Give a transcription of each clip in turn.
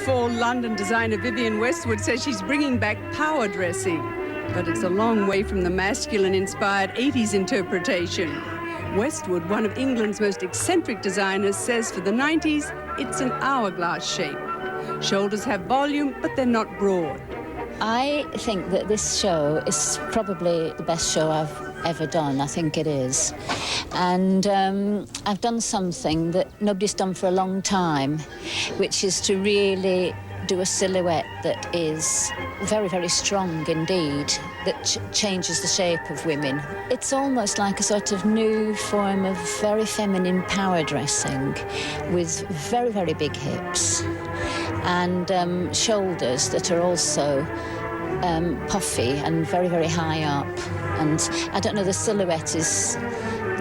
fall London designer Vivienne Westwood says she's bringing back power dressing. But it's a long way from the masculine-inspired 80s interpretation. Westwood, one of England's most eccentric designers, says for the 90s, it's an hourglass shape. Shoulders have volume, but they're not broad. I think that this show is probably the best show I've ever done. I think it is. And I've done something that nobody's done for a long time, which is to really do a silhouette that is very, very strong indeed, that changes the shape of women. It's almost like a sort of new form of very feminine power dressing with very, very big hips and shoulders that are also puffy and very, very high up. And I don't know, the silhouette is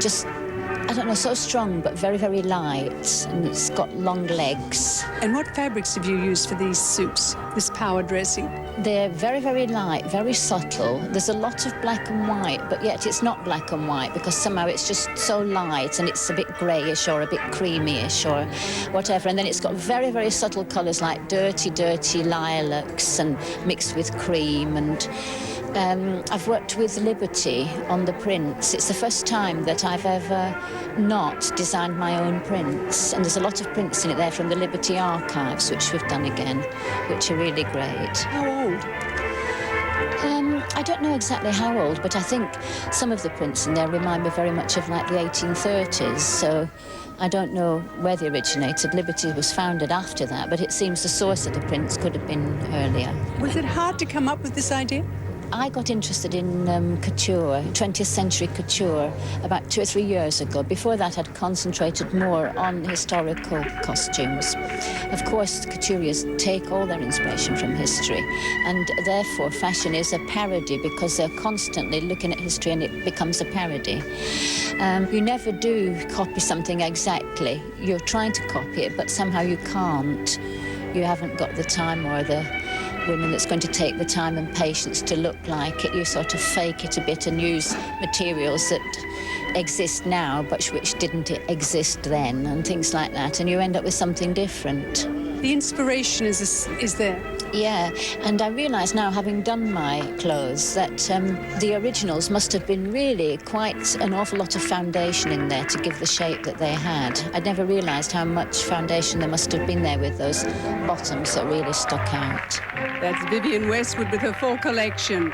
just, I don't know, so strong but very, very light, and it's got long legs. And what fabrics have you used for these suits, this power dressing? They're very, very light, very subtle. There's a lot of black and white, but yet it's not black and white because somehow it's just so light and it's a bit greyish or a bit creamy-ish or whatever. And then it's got very, very subtle colours like dirty, dirty lilacs and mixed with cream. And I've worked with Liberty on the prints. It's the first time that I've ever not designed my own prints. And there's a lot of prints in it there from the Liberty archives, which we've done again, which are really great. How old? I don't know exactly how old, but I think some of the prints in there remind me very much of like the 1830s. So I don't know where they originated. Liberty was founded after that, but it seems the source of the prints could have been earlier. Was it hard to come up with this idea? I got interested in couture, 20th century couture, about 2 or 3 years ago. Before that, I'd concentrated more on historical costumes. Of course, couturiers take all their inspiration from history, and therefore fashion is a parody because they're constantly looking at history and it becomes a parody. You never do copy something exactly. You're trying to copy it, but somehow you can't. You haven't got the time or the women that's going to take the time and patience to look like it. You sort of fake it a bit and use materials that exist now but which didn't exist then and things like that, and you end up with something different. The inspiration is there. Yeah, and I realise now, having done my clothes, that the originals must have been really quite an awful lot of foundation in there to give the shape that they had. I'd never realised how much foundation there must have been there with those bottoms that really stuck out. That's Vivienne Westwood with her full collection.